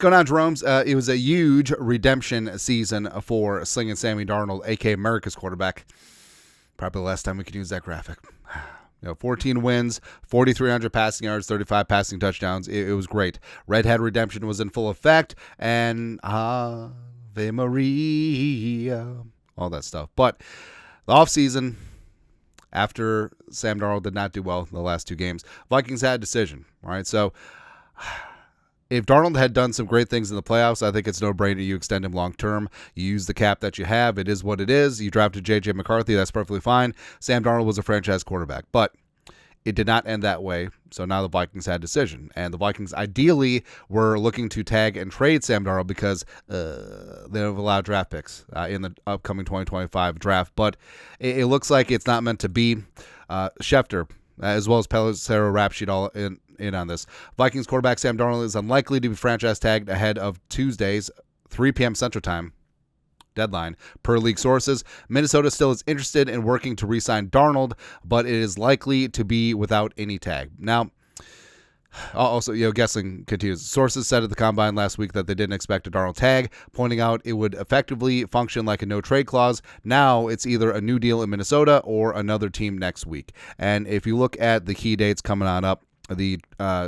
going on, Jerome's? It was a huge redemption season for Slinging Sammy Darnold, a.k.a. America's quarterback. Probably the last time we could use that graphic. 14 wins, 4,300 passing yards, 35 passing touchdowns. It was great. Redhead redemption was in full effect, and Ave Maria, all that stuff. But the offseason, after Sam Darnold did not do well in the last two games, Vikings had a decision. All right, so if Darnold had done some great things in the playoffs, I think it's no-brainer. You extend him long-term. You use the cap that you have. It is what it is. You drafted J.J. McCarthy. That's perfectly fine. Sam Darnold was a franchise quarterback. But it did not end that way, so now the Vikings had a decision. And the Vikings ideally were looking to tag and trade Sam Darnold because they have a lot of draft picks in the upcoming 2025 draft. But it looks like it's not meant to be. Schefter, as well as Pelissero Rap Sheet all in on this. Vikings quarterback Sam Darnold is unlikely to be franchise tagged ahead of Tuesday's 3 p.m. Central Time deadline, per league sources. Minnesota still is interested in working to re-sign Darnold, but it is likely to be without any tag. Now, also, guessing continues. Sources said at the Combine last week that they didn't expect a Darnold tag, pointing out it would effectively function like a no-trade clause. Now it's either a new deal in Minnesota or another team next week. And if you look at the key dates coming on up, the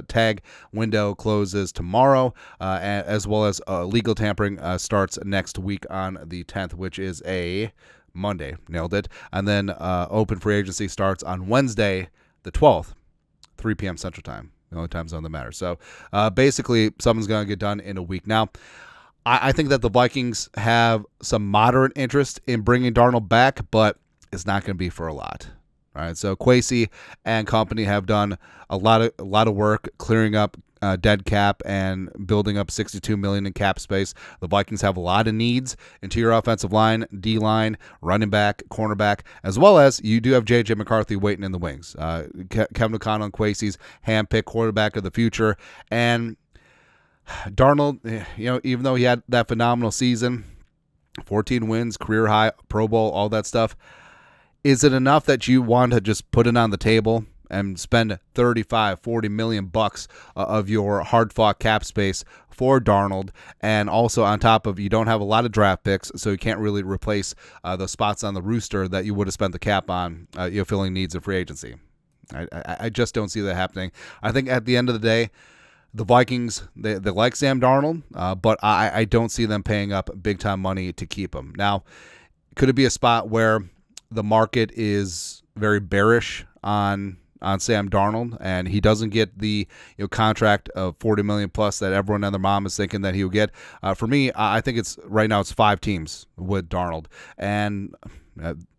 tag window closes tomorrow, as well as legal tampering starts next week on the 10th, which is a Monday. Nailed it. And then open free agency starts on Wednesday, the 12th, 3 p.m. Central Time. The only time zone that matters. So basically, something's going to get done in a week. Now, I think that the Vikings have some moderate interest in bringing Darnold back, but it's not going to be for a lot. All right, so Kwesi and company have done a lot of work clearing up dead cap and building up $62 million in cap space. The Vikings have a lot of needs: interior offensive line, D line, running back, cornerback, as well as you do have J.J. McCarthy waiting in the wings. Kevin O'Connell and Kwesi's handpicked quarterback of the future, and Darnold, even though he had that phenomenal season, 14 wins, career high, Pro Bowl, all that stuff. Is it enough that you want to just put it on the table and spend $35-40 million of your hard-fought cap space for Darnold? And also on top of, you don't have a lot of draft picks, so you can't really replace the spots on the rooster that you would have spent the cap on, filling needs of free agency. I just don't see that happening. I think at the end of the day, the Vikings, they like Sam Darnold, but I don't see them paying up big-time money to keep him. Now, could it be a spot where the market is very bearish on Sam Darnold, and he doesn't get the contract of $40 million plus that everyone and their mom is thinking that he will get? For me, I think it's right now it's 5 teams with Darnold, and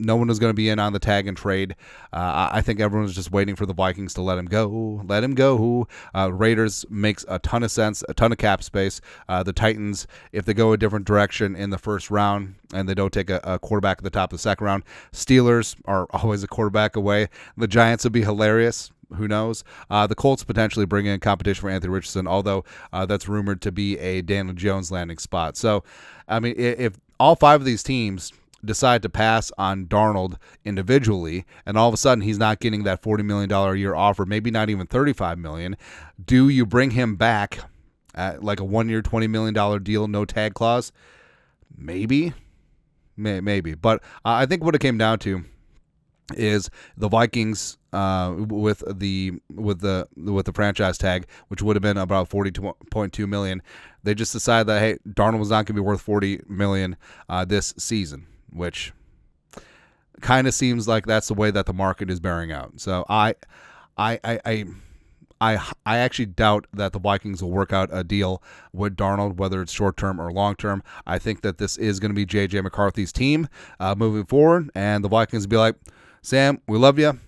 no one is going to be in on the tag and trade. I think everyone's just waiting for the Vikings to let him go. Let him go. Raiders makes a ton of sense, a ton of cap space. The Titans, if they go a different direction in the first round and they don't take a quarterback at the top of the second round, Steelers are always a quarterback away. The Giants would be hilarious. Who knows? The Colts potentially bring in competition for Anthony Richardson, although that's rumored to be a Daniel Jones landing spot. So, I mean, if all 5 of these teams decide to pass on Darnold individually, and all of a sudden he's not getting that $40 million a year offer, maybe not even $35 million, do you bring him back at like a 1-year, $20 million deal, no tag clause? Maybe. But I think what it came down to is the Vikings with the franchise tag, which would have been about $40.2 million. They just decided that, hey, Darnold was not going to be worth $40 million this season, which kind of seems like that's the way that the market is bearing out. So I actually doubt that the Vikings will work out a deal with Darnold, whether it's short-term or long-term. I think that this is going to be J.J. McCarthy's team moving forward, and the Vikings will be like, Sam, we love you.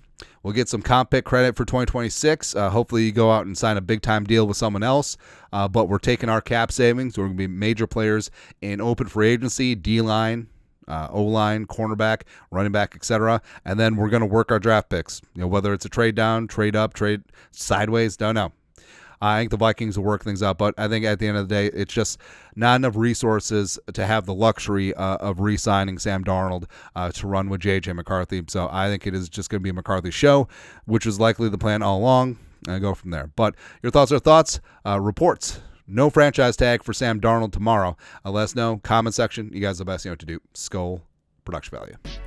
We'll get some comp pick credit for 2026. Hopefully you go out and sign a big-time deal with someone else, but we're taking our cap savings. We're going to be major players in open free agency, D-line, O-line, cornerback, running back, etc. And then we're going to work our draft picks. Whether it's a trade down, trade up, trade sideways, don't know. I think the Vikings will work things out, but I think at the end of the day, it's just not enough resources to have the luxury of re-signing Sam Darnold to run with J.J. McCarthy. So I think it is just going to be a McCarthy show, which is likely the plan all along, and go from there. But your thoughts are thoughts. Reports No franchise tag for Sam Darnold tomorrow. Let us know. Comment section. You guys are the best. You know what to do. Skull production value.